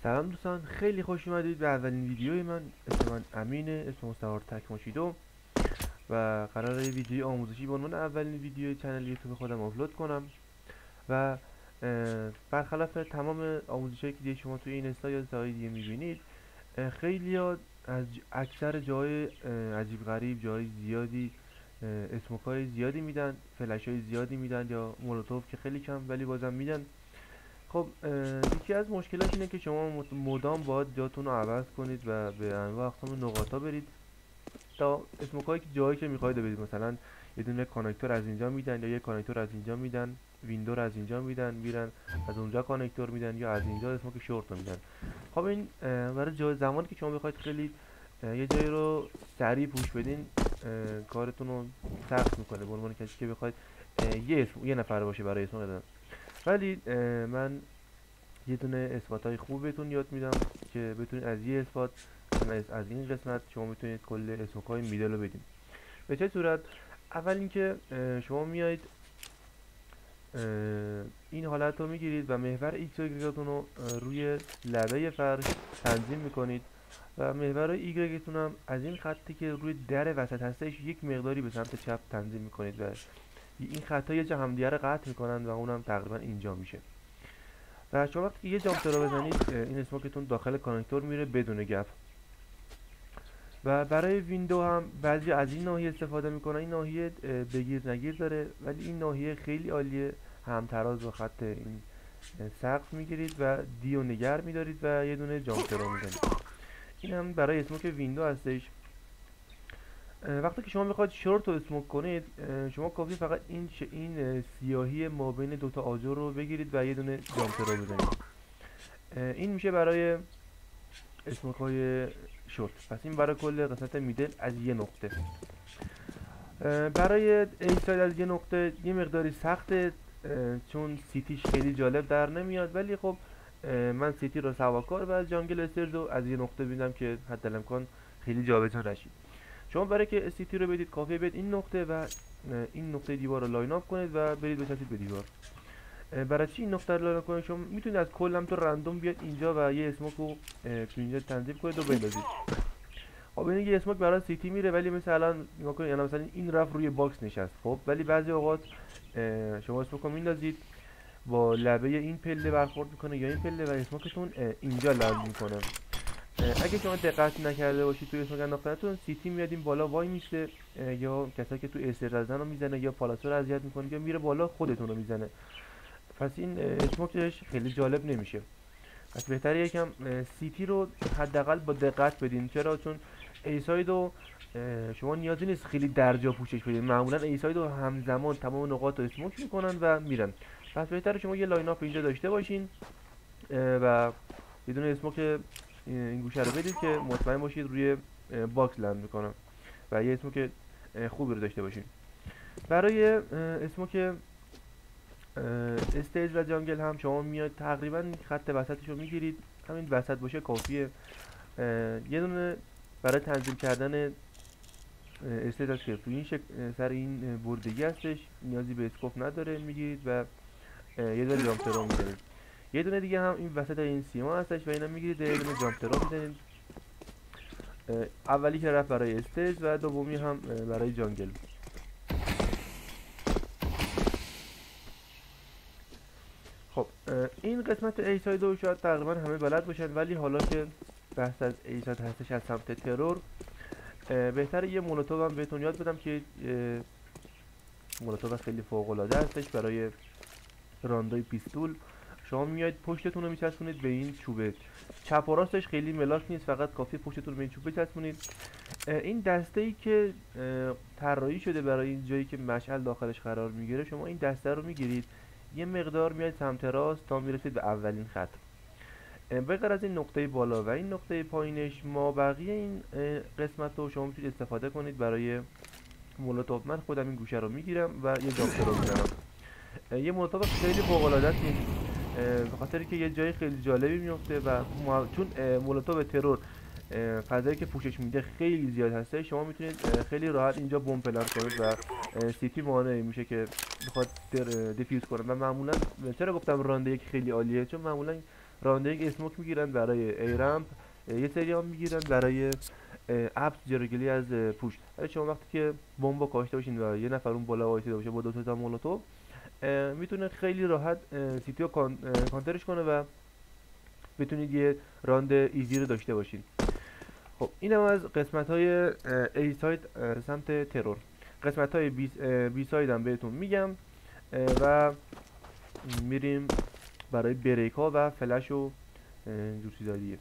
سلام دوستان، خیلی خوش اومدید به اولین ویدیوی من. اسم من امینه، اسم مستعار تکماشیدو و قراره یه ویدیوی آموزشی به عنوان اولین ویدیوی کانال یوتیوب خودم آپلود کنم و برخلاف تمام آموزشایی که دیگه شما توی این استا یا جای دیگه میبینید، خیلی ها از اکثر جای عجیب غریب جای زیادی اسموکای زیادی میدن، فلش های زیادی میدن یا مولوتوف که خیلی کم ولی بازم میدن. خب یکی از مشکلات اینه که شما مدام باید جاتون رو عوض کنید و به انواع اقسام نقاطا برید تا اسموکایی که جایی که میخواید برید. مثلا یه دونه کانکتور از اینجا میدن یا یه کانکتور از اینجا میدن، ویندو رو از اینجا میدن میرن از اونجا کانکتور میدن یا از اینجا اسموک شورت رو میدن. خب این برای جای زمانی که شما بخواید خیلی یه جایی رو سریع پوش بدین کارتون رو سخت میکنه به عنوان کسی که بخواید یه نفر باشه برای اسم دادن. ولی من یه دونه اثبات های خوب بهتون یاد میدم که بتونید از یه اثبات از این قسمت شما میتونید کل اسموک های میدل رو بدین. به چه صورت؟ اول اینکه شما میایید این حالت رو میگیرید و محور ایکس و ایگرگتون رو روی لبه فرش تنظیم میکنید و محور ایگرگتون هم از این خطی که روی در وسط هستش یک مقداری به سمت چپ تنظیم میکنید و این خطا یه جا همدیگه رو قطع میکنن و اونم تقریبا اینجا میشه. و شما وقتی یه جامپ رو بزنید این اسموکتون داخل کانکتور میره بدون گپ. و برای ویندو هم بعضی از این ناحیه استفاده میکنن. این ناحیه بگیر نگیر داره ولی این ناحیه خیلی عالیه، همتراز با خط این سقف میگیرید و دیو نگر میدارید و یه دونه جامپ رو میزنید. این هم برای اسموک ویندو هستش. وقتی که شما میخواید شورت رو اسموک کنید شما کافی فقط این سیاهی ما بین دوتا آجر رو بگیرید و یه دونه جامپ رو بزنید. این میشه برای اسموک های شورت. پس این برای کل قسمت میدل از یه نقطه. برای ایساید از یه نقطه یه مقداری سخته چون سیتیش خیلی جالب در نمیاد، ولی خب من سیتی رو سواکار و از جانگل استرز رو از یه نقطه ببینم که حتی الامکان خیلی جابجا نشید. شما برای که سیتی رو بدید کافیه برید این نقطه و این نقطه دیوار رو لاین اپ کنید و برید بچسبید به دیوار. برای چی این نقطه رو لاین اپ کنید؟ شما میتونید از کل هم تو رندوم بیاد اینجا و یه اسموک رو تو اینجا تنظیم کنید و بندازید. خب این یه اسموک برای سیتی میره ولی مثلا نگاه کنید، یعنی مثلا این رفت روی باکس نشست. خب ولی بعضی اوقات شما اسموک رو میندازید با لبه این پله برخورد میکنه یا این پله و اسموکتون اینجا لند میکنه. اگه شما دقت نکرده باشید توی اسموک انداختنتون سیتی میاد این بالا وای میسته یا کسایی که تو استر رو میزنه یا پالاسو رو اذیت میکنه یا میره بالا خودتون رو میزنه. پس این اسموکش خیلی جالب نمیشه. پس بهتره یکم سیتی رو حداقل با دقت بدین. چرا؟ چون ایساید رو شما نیازی نیست خیلی درجا پوشش بدین. معمولا ایساید رو همزمان تمام نقاط رو اسموک میکنن و میرن. پس بهتره شما یه لاین اپ اینجا داشته باشین و بدون اسموک این گوشه رو بدید که مطمئن باشید روی باکس لند میکنه و یه اسموک خوبی رو داشته باشید. برای اسموک استیج و جانگل هم شما میاد تقریبا خط وسطش رو میگیرید، همین وسط باشه کافیه. یه دونه برای تنظیم کردن استیج هست که تو این سر این بردگی هستش، نیازی به اسکوپ نداره، میگیرید و یه دونه جامپ رو میزنید. یه دونه دیگه هم این وسط این سیما هستش و اینا میگیرید یه دونه جامپ رو میزنید. اولی که رفت برای استیج و دومی هم برای جانگل. خب این قسمت ایساید رو شاید تقریبا همه بلد باشن، ولی حالا که بحث از ایساید هستش از سمت ترور بهتره یه مولوتوف هم بهتون یاد بدم که مولوتوف خیلی فوق العاده هستش برای راندای پیستول. شما میاید پشتتون رو میچسبونید به این چوبه، چپ و راستش خیلی ملاک نیست، فقط کافی پشتتون رو به این چوبه بچسبونید. این دسته ای که طراحی شده برای این جایی که مشعل داخلش قرار میگیره، شما این دسته رو میگیرید یه مقدار میاید سمت راست تا میرسید به اولین خط. بغیر از این نقطه بالا و این نقطه پایینش ما بقیه این قسمت رو شما میتونید استفاده کنید برای مولوتوف. من خودم این گوشه رو میگیرم و یه جامپ رو میزنم. یه مولوتوف خیلی فوق العاده است به خاطر که یه جای خیلی جالبی میفته و چون مولوتوف ترور فضایی که پوشش میده خیلی زیاد هسته، شما میتونید خیلی راحت اینجا بمب پلن کنید و سیتی مانع میشه که بخواد دیفیوز کنه. و معمولا چرا گفتم رانده یک خیلی عالیه؟ چون معمولا راننده یک اسموک میگیرن برای ایرمپ، یه سری هم میگیرن برای ابس جلوگیری از پوش. ولی شما وقتی که بمب کاشته باشین و یه نفر اون بالا وایسیده باشه با دو تا مولوتوف، میتونه خیلی راحت سیتی رو کانترش کنه و بتونید یه راند ایزی رو داشته باشین. خب اینم از قسمت های ای ساید سمت ترور. قسمت های بی ساید هم بهتون میگم و میریم برای بریک ها و فلش و جور چیزا دیگه.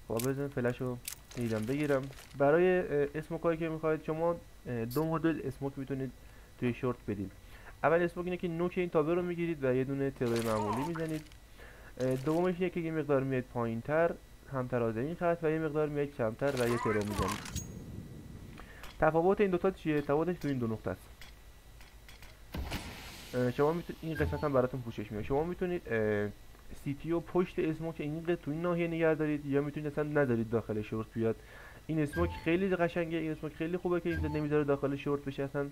خب بزن فلش رو ایدم بگیرم. برای اسموک هایی که میخواید شما دو مدل اسموک میتونید توی شورت بدید. اول اسموک اینه که نوک این تابه رو میگیرید و یه دونه ترور معمولی میزنید. دومش اینه که یه مقدار میاد پایین تر همتر از این خط و یه مقدار میاد کمتر و یه ترور میزنید. تفاوت این دوتا چیه؟ تفاوتش تو این دو نقطه است. شما میتونید این قسمت هم براتون پوشش میاد. شما میتونید سیتی و پشت اسموک این تو این ناحیه نگه دارید یا میتونید اصلا نذارید داخل شورت بیاد. این اسموک خیلی قشنگه، این اسموک خیلی خوبه که اینجا نمیذاره داخل شورت بشه اصلا،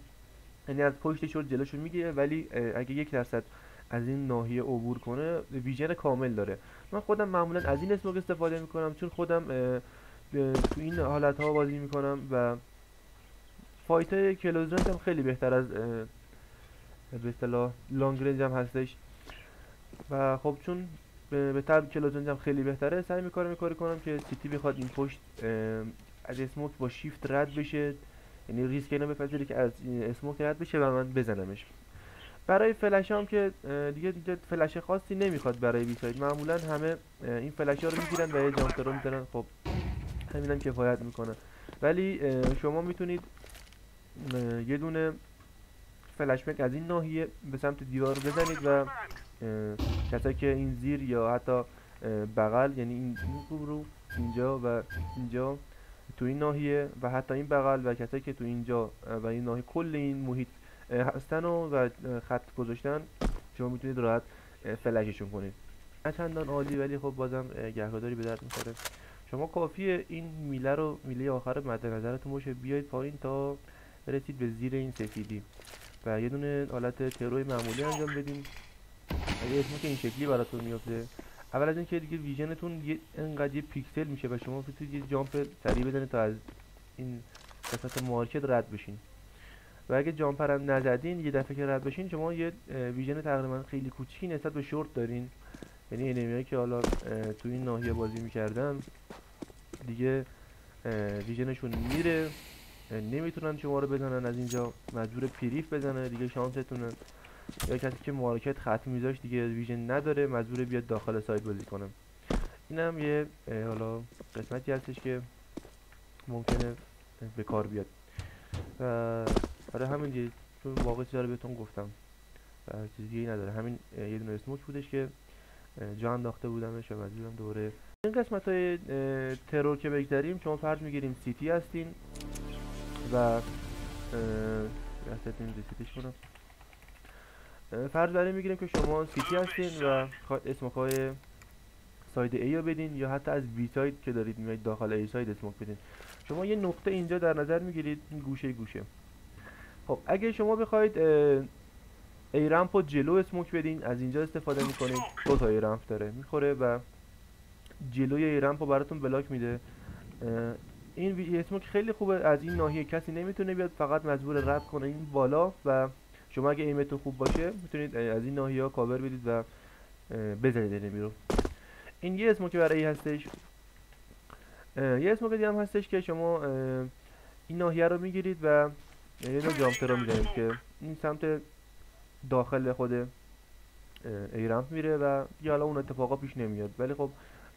یعنی از پشت شورت جلوشو میگیره، ولی اگه 1% از این ناحیه عبور کنه ویژن کامل داره. من خودم معمولا از این اسموک استفاده میکنم چون خودم تو این حالت ها بازی میکنم و فایت های کلوز رنج هم خیلی بهتر از به اصطلاح لانگ رنج هم هستش و خب چون به طب کلوز رنج هم خیلی بهتره سعی میکنم این کاری کنم که سیتی بخواد این پشت از اسموک با شیفت رد بشه، یعنی ریسک اینو بپذیره که از اسموک رد بشه و من بزنمش. برای فلش هم که دیگه فلش خاصی نمیخواد برای بی ساید، معمولا همه این فلش ها رو میگیرن و یه جامپ رو میزنن. خب همینم کفایت میکنه، ولی شما میتونید یه دونه فلش بک از این ناحیه به سمت دیوار بزنید و کسایی که این زیر یا حتی بغل، یعنی این رو اینجا و اینجا تو این ناحیه و حتی این بغل و کسایی که تو اینجا و این ناحیه کل این محیط هستن و خط گذاشتن، شما میتونید راحت فلششون کنید. نه چندان عالی ولی خب بازم گهگداری به درد میخوره. شما کافیه این میله آخر مد نظرتون باشه، بیاید پایین تا برسید به زیر این سفیدی و یه دونه حالت تروی معمولی انجام بدین. اگه اسمو که این شکلی براتون میفته، اول از اینکه دیگه ویژنتون انقدر یه پیکسل میشه و شما میتونید یه جامپ سریع بزنید تا از این قسمت مارکت رد بشین و اگه جامپر هم نزدین یه دفعه که رد بشین شما یه ویژن تقریبا خیلی کوچیکی نسبت به شورت دارین. یعنی انمیایی که حالا تو این ناحیه بازی میکردن دیگه ویژنشون میره، نمیتونن شما رو بزنن، از اینجا مجبور پریف بزنه دیگه شانستونه، یا کسی که مارکت ختم میذاش دیگه ویژن نداره مجبور بیاد داخل سایت بازی کنه. اینم یه حالا قسمتی هستش که ممکنه به کار بیاد و برای همین دیگه چون واقعا چیزا رو بهتون گفتم و چیزی دیگه نداره، همین یه دونه اسموک بودش که جا انداخته بودمش و مجبورم دوره این قسمت های ترور که بگذاریم. شما فرض میگیریم سیتی هستین و این ریسیتش کنم. فرض برای میگیریم که شما سیتی هستین و اسموک های ساید ای رو بدین یا حتی از بی ساید که دارید میایید داخل ای ساید اسموک بدین. شما یه نقطه اینجا در نظر میگیرید، گوشه. خب اگه شما بخواید ای رمپ رو جلو اسموک بدین، از اینجا استفاده میکنید. دو تا ای رمپ داره میخوره و جلوی ای رمپ رو براتون بلاک میده. این اسموک خیلی خوبه، از این ناحیه کسی نمیتونه بیاد، فقط مجبور رد کنه این بالا و شما اگه ایمتون خوب باشه میتونید از این ناحیه ها کاور بدید و بزنید انمی رو. این یه اسموک برای هستش. یه اسموک دیگه هم هستش که شما این ناحیه رو میگیرید و یه دو جامپر رو میزنید که این سمت داخل خود ای رمپ میره و دیگه حالا اون اتفاقا پیش نمیاد، ولی خب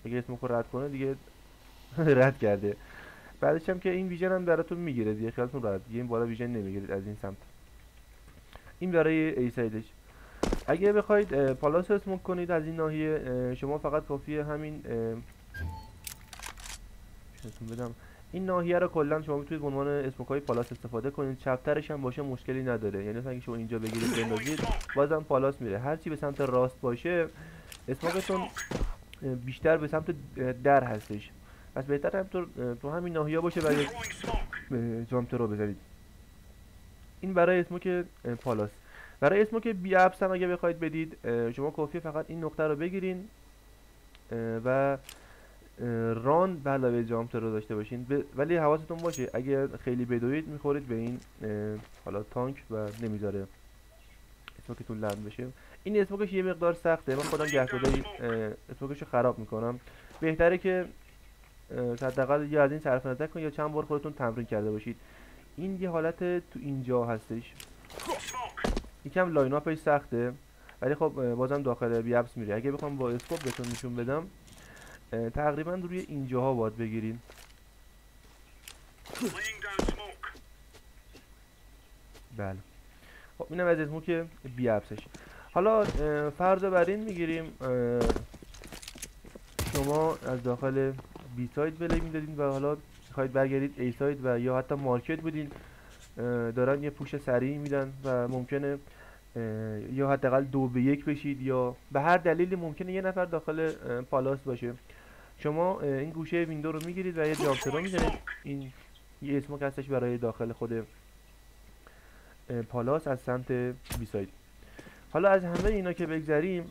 اگه اسموک رو رد کنه دیگه رد کرده. بعدش هم که این ویژن هم براتون میگیره دیگه، خیالتون راحت دیگه این بالا ویژن نمیگیرید از این سمت. این برای ای سایدش. اگه بخواید پالاس اسموک کنید از این ناحیه، شما فقط کافیه همین بدم این ناحیه رو کلا شما میتونید به عنوان اسموک های پالاس استفاده کنید. چپترش هم باشه مشکلی نداره، یعنی مثلا اگه شما اینجا بگیرید بندازید بازم پالاس میره. هرچی به سمت راست باشه اسموکتون بیشتر به سمت در هستش، پس بهتر هم تو همین ناحیه باشه و جامپ رو بزنید. این برای اسموک پالاس. برای اسموک بی ابس هم اگه بخواید بدید شما کافیه فقط این نقطه رو بگیرین و ران به علاوه جامپ رو داشته باشین. ولی حواستون باشه اگر خیلی بدوید میخورید به این حالا تانک و نمیذاره اسموکتون لند بشه. این اسموکش یه مقدار سخته، من خودم گهگداری اسموکش رو خراب میکنم. بهتره که حداقل یا از این صرف نظر کنید یا چند بار خودتون تمرین کرده باشید. این یه حالت تو اینجا هستش، یکم لاین اپش سخته ولی خب بازم داخل بیابس میره. اگه بخوام با اسکوپ بهتون نشون بدم تقریبا روی اینجاها باید بگیرین. بله خب اینم از اسموک بیابسش. حالا فرض بر این میگیریم شما از داخل بی ساید بله میدادین و حالا میخواید برگردید ای ساید و یا حتی مارکت بودین، دارن یه پوش سریع میدن و ممکنه یا حداقل 2-1 بشید یا به هر دلیلی ممکنه یه نفر داخل پالاس باشه. شما این گوشه ویندو رو میگیرید و یه جامپ رو میزنید. این یه اسموک هستش برای داخل خود پالاس از سمت بی ساید. حالا از همه اینا که بگذریم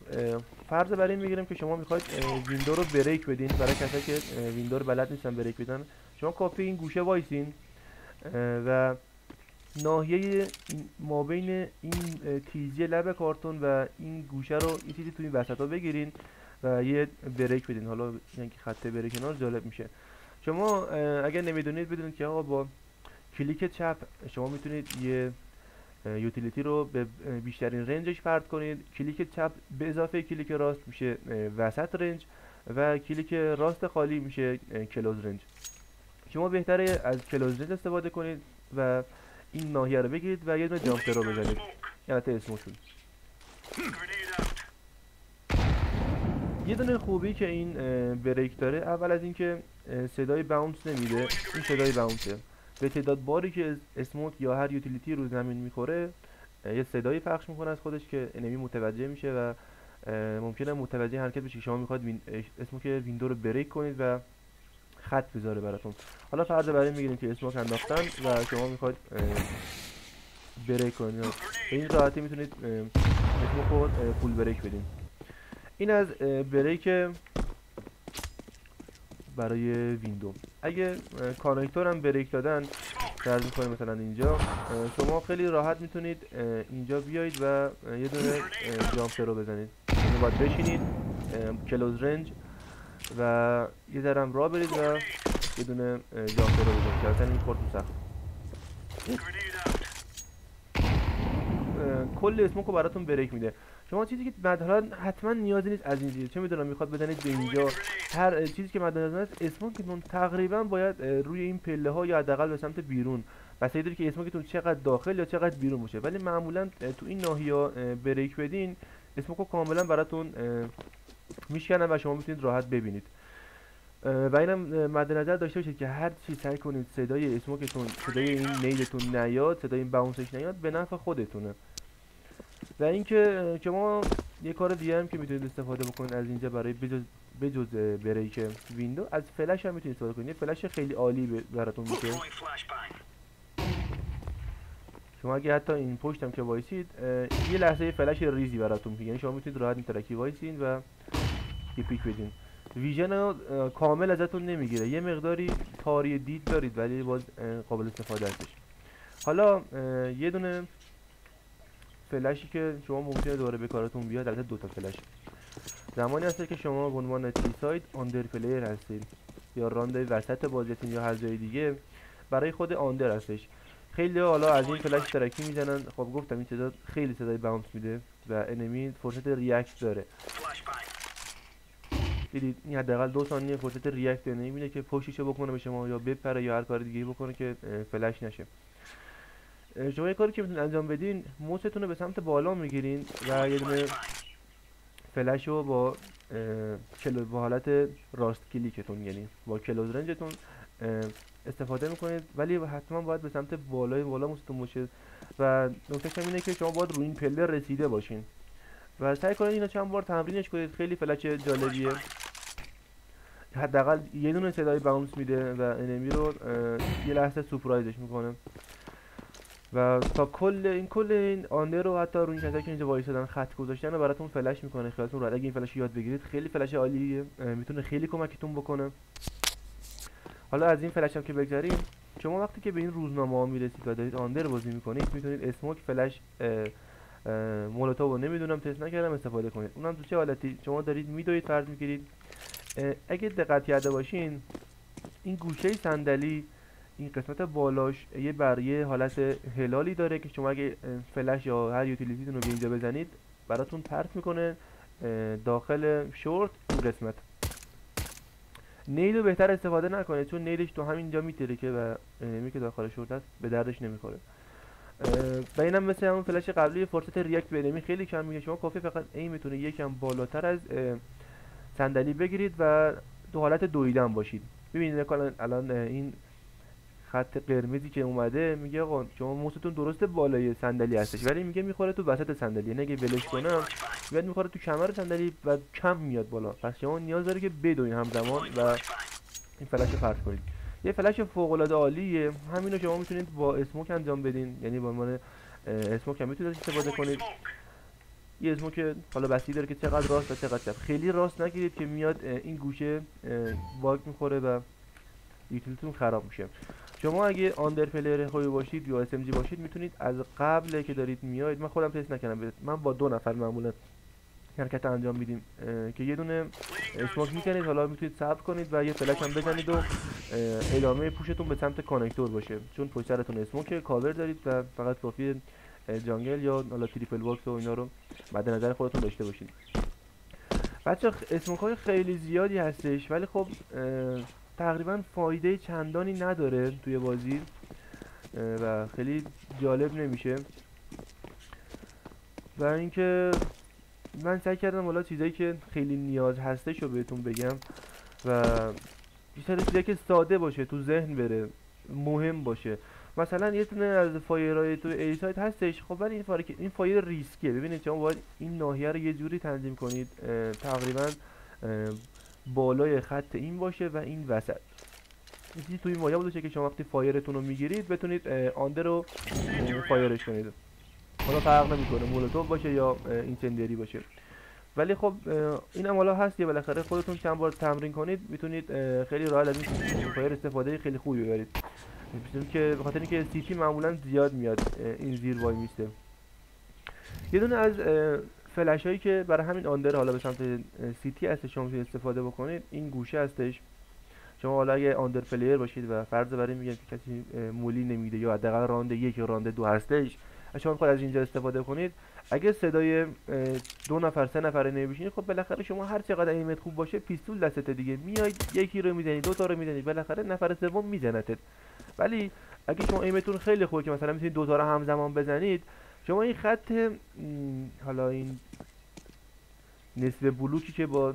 فرض بر این میگیریم که شما میخواید ویندو رو بریک بدین. برای کسایی که ویندو رو بلد نیستن بریک بدن، شما کافی این گوشه وایسین و ناحیه مابین این تیزی لب کارتون و این گوشه رو یه چیزی توی این وسط ها بگیرین و یه بریک بدین. حالا یعنی خط بریک کنار جالب میشه. شما اگر نمیدونید بدونید که آقا با کلیک چپ شما میتونید یه یوتیلیتی رو به بیشترین رنجش پرت کنید. کلیک چپ به اضافه کلیک راست میشه وسط رنج و کلیک راست خالی میشه کلوز رنج. شما بهتره از کلوز رنج استفاده کنید و این ناحیه رو بگیرید و یه دونه جامپ رو بزنید. یعنی اسمشون یه دونه خوبی که این بریک داره اول از اینکه صدای باونس نمیده. این صدای باونسه به تعداد باری که اسموک یا هر یوتیلیتی رو زمین میخوره یه صدایی پخش میکنه از خودش که انمی متوجه میشه و ممکنه متوجه حرکت بشه که شما میخواد اسموک ویندو رو بریک کنید و خط بذاره براتون. حالا فرض بر این میگیریم که اسموک انداختن و شما میخواد بریک کنید. به این راحتی میتونید اسموک رو فول بریک بدین. این از بریک برای ویندو. اگه کانکتور هم بریک دادن فرض میکنیم مثلا اینجا، شما خیلی راحت میتونید اینجا بیایید و یه دونه جامپ رو بزنید. یعنی باید بشینید کلوز رنج و یه ذره راه برید و یه دونه جامپ رو بزنید که اصلا این خورد سخت. کل اسموک رو براتون بریک میده. شما چیزی که مثلا حتما نیازی نیست از این چه میدونم میخواد بزنید به اینجا، هر چیزی که مد نظر است اسموکتون تقریبا باید روی این پله ها یا حداقل به سمت بیرون، بسیاری داره که اسموکتون چقدر داخل یا چقدر بیرون باشه. ولی معمولا تو این ناحیه بریک بدین اسموکو کاملا براتون میشکنن و شما میتونید راحت ببینید. و اینم مد نظر داشته باشید که هر چی سعی کنید صدای اسموکتون، صدای این نیدتون نیاد، صدای این باونسش نیاد، به نفع خودتونه. و اینکه شما یه کار دیگه هم که میتونید استفاده بکنید از اینجا برای بجز بریک ویندو، از فلش هم میتونید استفاده کنید. فلش خیلی عالی براتون میشه. شما اگه حتی این پشت هم که وایسید یه لحظه فلش ریزی براتون میگه، یعنی شما میتونید راحت این ترکی وایسین و یه پیک بدین. ویژن کامل ازتون نمیگیره، یه مقداری تاری دید دارید ولی باز قابل استفاده هستش. حالا یه دونه فلشی که شما ممکنه دوباره به کارتون بیاد، البته 2 تا فلش. زمانی هست که شما به عنوان تی ساید آندر پلیر هستید یا راند وسط بازیتون یا هر جای دیگه، برای خود آندر هستش. خیلی حالا از این فلش ترکی میزنن. خب گفتم این صدا خیلی صدای باونس میده و انمی فرصت ریاکت داره. دیدید این حداقل 2 ثانیه فرصت ریاکت انمی میده که پشتیشو بکنه به شما یا بپره یا هر کار دیگه بکنه که فلش نشه. شما یه کاری که میتونید انجام بدین، موستون رو به سمت بالا میگیرین و یه دونه فلش رو با حالت راست کلیکتون، یعنی با کلوز رنجتون استفاده میکنید، ولی حتما باید به سمت بالا موستون باشه. و نکتهش اینه که شما باید روی این پله رسیده باشین و سعی کنید اینا چند بار تمرینش کنید. خیلی فلش جالبیه، حداقل یه دونه صدای باونس میده و انمی رو یه لحظه سورپرایزش میکنه. و تا کل این آندر رو حتی روی کسایی که اینجا وایسادن خط گذاشتن رو براتون فلش میکنه. خیالتون راحت، اگه این فلش یاد بگیرید خیلی فلش عالیه، میتونه خیلی کمکتون بکنه. حالا از این فلش هم که بگذریم، شما وقتی که به این روزنامه ها میرسید و دارید آندر بازی میکنید میتونید اسموک، فلش، مولوتوف رو نمیدونم تست نکردم استفاده کنید. اونم تو چه حالتی؟ شما دارید میدوید، فرض میگیرید اگه دقت کرده باشین این گوشه صندلی این قسمت بالاش یه حالت هلالی داره که شما اگه فلش یا هر یوتیلیتیتون رو به اینجا بزنید براتون پرت میکنه داخل شورت این قسمت. نیل رو بهتر استفاده نکنید چون نیلش تو همینجا میترکه و انمی که داخل شورت هست به دردش نمیخوره. و اینم مثل همون فلش قبلی فرصت ریاکت به انمی خیلی کم میگه. شما کافی فقط ایمتون یکم بالاتر از صندلی بگیرید و تو حالت دویدن باشید. ببینید الان این خط قرمزی که اومده میگه آقا شما موستون درسته بالای صندلی هستش ولی میگه میخوره تو وسط صندلی، یعنی اگه ولش کنم میاد میخوره تو کمر صندلی و کم میاد بالا. پس شما نیاز داره که بدوین همزمان و این فلش رو پرت کنید. یه فلش فوق العاده عالیه، همینو شما میتونید با اسموک انجام بدین، یعنی با عنوان اسموک هم میتونید استفاده کنید. یه اسموک حالا بستگی داره که چقدر راست و چقدر چپ. خیلی راست نگیرید که میاد این گوشه باگ میخوره و یوتیلیتیتون خراب میشه. شما اگه آندر پلیر خوبی باشید یا اس ام جی باشید میتونید از قبل که دارید میاید، من خودم تست نکردم، من با 2 نفر معمولا حرکت انجام میدیم که یه دونه اسموک میکنید، حالا میتونید صبر کنید و یه فلش هم بزنید و ادامه پوشتون به سمت کانکتور باشه، چون پشت سرتون اسموک کاور دارید و فقط کافیه جانگل یا حالا تریپل باکس و اینا رو مد نظر خودتون داشته باشید. بچه اسموک های خیلی زیادی هستش ولی خب تقریبا فایده چندانی نداره توی بازی و خیلی جالب نمیشه. و اینکه من سعی کردم حالا چیزایی که خیلی نیاز هستش رو بهتون بگم و بیشتر چیزایی که ساده باشه، تو ذهن بره، مهم باشه. مثلا یه تونه از فایرهای تو ای سایت هستش، خب ولی این فایر ریسکیه. ببینید شما باید این ناحیه رو یه جوری تنظیم کنید تقریبا بالای خط این باشه و این وسط چیزی توی مایه باشه که شما وقتی فایرتون رو میگیرید بتونید آندر رو فایرش کنید. حالا فرق نمیکنه مولوتوف باشه یا اینسندری باشه. ولی خب این هم حالا هست که بالاخره خودتون چند بار تمرین کنید میتونید خیلی راحت از این فایر استفاده خیلی خوبی ببرید. که به خاطر اینکه سی تی معمولا زیاد میاد این زیر وای میسته. یه دونه از فلش هایی که برای همین آندر حالا به سمت سی تی هست شما میتونید استفاده بکنید، این گوشه هستش. شما حالا اگه آندر پلیر باشید و فرض بر این میگم که کسی مولی نمیده یا حداقل راند 1 یا راند 2 هستش، شما میخواید از اینجا استفاده کنید، اگه صدای 2 نفر 3 نفره نمیشینید خب بالاخره شما هر چقدر ایمت خوب باشه پیستول دستته دیگه، میایید یکی رو میزنید 2 تا رو میزنید بالاخره نفر سوم میزنتت. ولی اگه شما ایمتون خیلی خوبه که مثلا میتونید 2 تا رو همزمان بزنید، شما این خط حالا این نصف بلوکی که با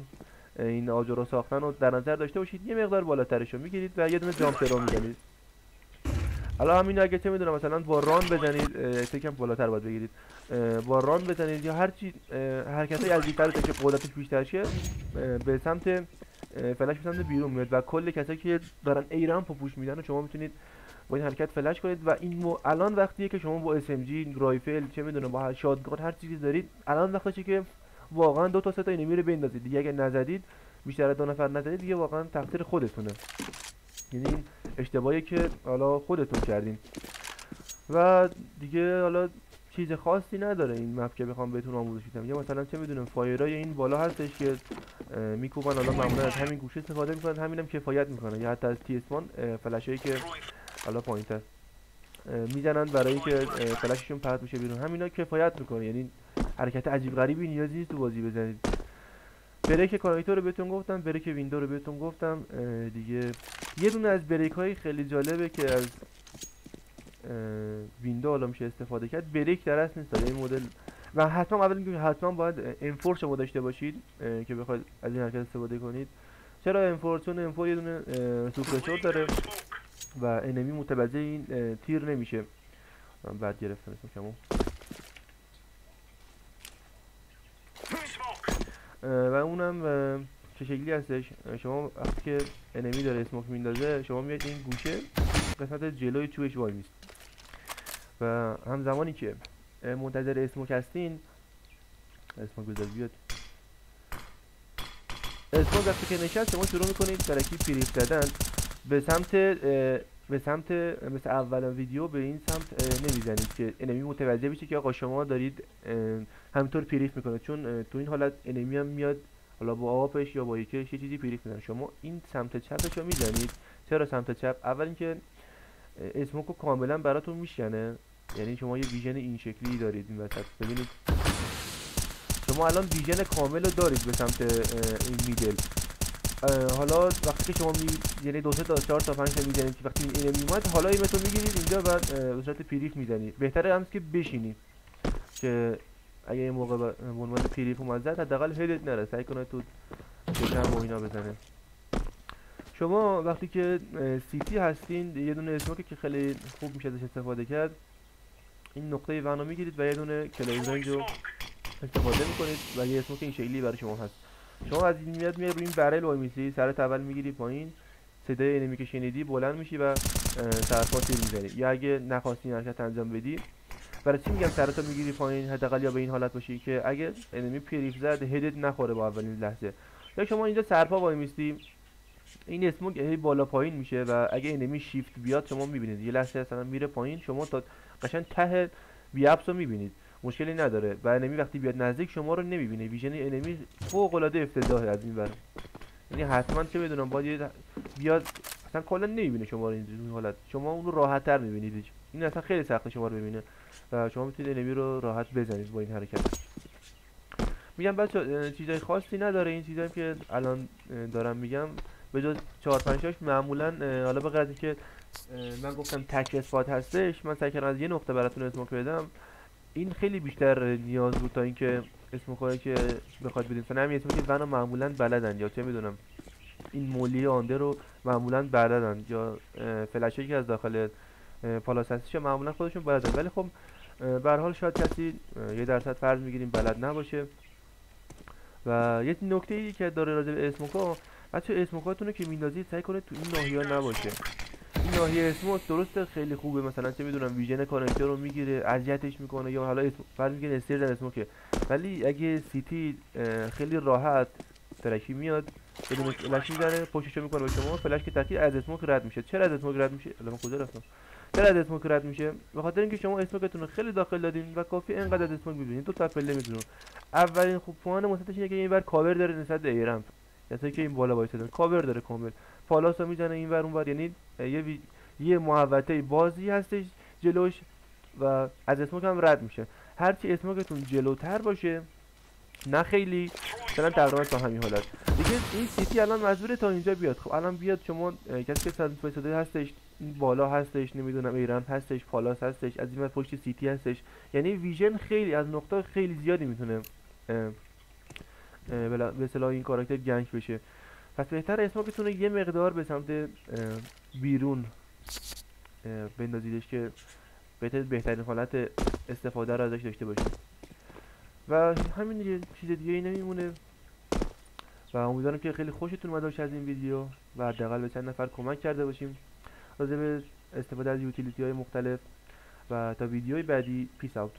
این آجر ساختن رو در نظر داشته باشید، یه مقدار بالاترش رو میگیرید و یه دونه جامپ رو میزنید. حالا همین اگه چه میدونم مثلا با ران بزنید، یکم بالاتر باید بگیرید، با ران بزنید یا هر چی حرکتای عجیب‌تر که قدرتش بیشتر شه به سمت فلش به سمت بیرون میاد و کل کسایی که دارن ایران پوش میدن و شما میتونید با این حرکت فلش کنید. و این الان وقتیه که شما با اس ام جی، رایفل، چه میدونم با شاتگان هر چیزی دارید، الان وقتشه که واقعا 2 تا 3 تا اینمی رو بندازید. دیگه اگه نزدید، بیشتر از 2 نفر نزدید، دیگه واقعا تقصیر خودتونه، یعنی این اشتباهی که حالا خودتون کردین و دیگه حالا چیز خاصی نداره این مپ که بخوام بهتون آموزش بدم. یا مثلا چه میدونم فایرای این بالا هستش که میکوبن، حالا معمولا از همین گوشه استفاده میکنن، همینم کفایت میکنه، یا حتی از تی اسمان فلشایی که حالا پایینت هست میزنن برای که فلششون پرت بشه بیرون، همینا کفایت میکنه. یعنی حرکت عجیب غریبی نیازی نیست تو بازی بزنید. بریک کانکتور رو بهتون گفتم، بریک ویندو رو بهتون گفتم دیگه. یه دونه از بریک های خیلی جالبه که از ویندو حالا میشه استفاده کرد، بریک در اصل نیست این مدل و حتما اول اینکه حتما باید انفورس شما داشته باشید که بخواید از این حرکت استفاده کنید. چرا انفورس؟ چون انفور یه دونه سوپرشور داره و انمی متوجه این تیر نمیشه. من بعد گرفتم اسمشمو و اونم چه شکلی هستش. شما وقتی که انمی داره اسموک میندازه، شما میاد این گوشه قسمت جلوی چوبش وای میست و همزمانی که منتظر اسموک هستین، اسموک بذار بیاد. اسموک وقتی که نشست شما شروع میکنید ترکی پریف زدن به سمت مثل اول ویدیو به این سمت نمیزنید که انمی متوجه بشه که آقا شما دارید همینطور پریف میکنه، چون تو این حالت انمی هم میاد حالا با آپش یا با یکش یه چیزی پریف میزنه. شما این سمت چپش رو میزنید. چرا سمت چپ؟ اول اینکه اسموک رو کاملا براتون میشکنه، یعنی شما یه ویژن این شکلی دارید این وسط. ببینید شما الان ویژن کامل رو دارید به سمت این میدل. حالا وقتی که شما یعنی 2 تا 4 تا 5 تا میزنید که وقتی این انمی اومد حالا ایمتو میگیرید اینجا بعد به صورت پریف میزنید. بهتره هم که بشینید که اگه این موقع به عنوان پریف اومد زد حداقل هدت نره، سعی کنه تو شکم و اینا بزنه. شما وقتی که سیتی هستین یه دونه اسموکی که خیلی خوب میشه ازش استفاده کرد، این نقطه ون میگیرید و یه دونه کلوز رنج رو استفاده میکنید و یه اسموک این شکلی برای شما هست. شما از این میاد روی این برل وای میسی، سرت اول میگیری پایین، صدای انمی که شنیدی بلند میشی و سرپا تیر میزنی. یا اگه نخواستی حرکت انجام بدی، برای چی میگم سرتو میگیری پایین؟ حداقل یا به این حالت باشی که اگه انمی پریف زد هدت نخوره با اولین لحظه. یا شما اینجا سرپا وای میستی، این اسموک هی بالا پایین میشه و اگه انمی شیفت بیاد شما میبینید یه لحظه مثلا میره پایین، شما تا قشنگ ته بیابس رو میبینید، مشکلی نداره. و انمی وقتی بیاد نزدیک شما رو نمیبینه. ویژن انمی فوق العاده افتضاحه از این ور، یعنی حتما چه بدونم باید بیاد اصلا کلا نمیبینه شما رو این حالت، شما اون رو راحت تر میبینید. این اصلا خیلی سخته شما رو ببینه و شما میتونید انمی رو راحت بزنید با این حرکت. میگم بچا چیزای خاصی نداره این چیزایی که الان دارم میگم، به جز 4 5 تاش معمولا حالا به قدری که من گفتم تک اسپات هستش، من سعی کردم از یه نقطه براتون اسموک بدم. این خیلی بیشتر نیاز بود تا اینکه اسموکایی که بخواد بدیم. مثلا همین اسموکی ونو معمولا بلدن، یا چه میدونم این مولی آنده رو معمولا بلدن، یا فلشی که از داخل پالاس هستش معمولا خودشون بلدن. ولی خب به هر حال شاید کسی 1% فرض میگیریم بلد نباشه. و یه نکته ای که داره راجع به اسموکا، بچه اسموکاتون رو که میندازید سعی کنید تو این ناحیه نباشه. این ناحیه اسموک درسته خیلی خوبه، مثلا چه میدونم ویژن کانکتور رو میگیره اذیتش میکنه، یا حالا فرض میگیره استیر در اسموکه، ولی اگه سیتی خیلی راحت ترکی میاد بدون فلش میزنه پشتشو میکنه به شما، فلش که تکی از اسموک رد میشه. چرا از اسموک رد میشه؟ الان کجا رفتم؟ چرا از اسموک رد میشه؟ به خاطر اینکه شما اسموکتون رو خیلی داخل دادین و کافی اینقدر از اسموک ببینید 2 تا پله میدونن. اولین خوب پوان مثبتش اینه که اینور کاور داره نسبت به ایرمپ، یعنی که این بالا وایسادن کاور داره کامل، پالاسو میزنه اینور اونور، یعنی یه محوطه بازی هستش جلوش و از اسموک هم رد میشه. هرچی اسموکتون جلوتر باشه، نه خیلی مثلا تقریبا تا همین حالت دیگه، این سیتی الان مجبوره تا اینجا بیاد. خب الان بیاد شما کسی که 100 هستش، این بالا هستش، نمیدونم ایران هستش، پالاس هستش، از این ور پشت سیتی هستش، یعنی ویژن خیلی از نقطه خیلی زیادی میتونه به اصطلاح این کاراکتر گنگ بشه. پس بهتر اسموکتون رو یه مقدار به سمت بیرون بندازیدش که بهترین حالت استفاده رو ازش داشته باشید. و همین دیگه، چیز دیگه ای نمیمونه و امیدوارم که خیلی خوشتون اومده باشه از این ویدیو و حداقل به چند نفر کمک کرده باشیم راجع به استفاده از یوتیلیتی های مختلف. و تا ویدیوی بعدی، پیس اوت.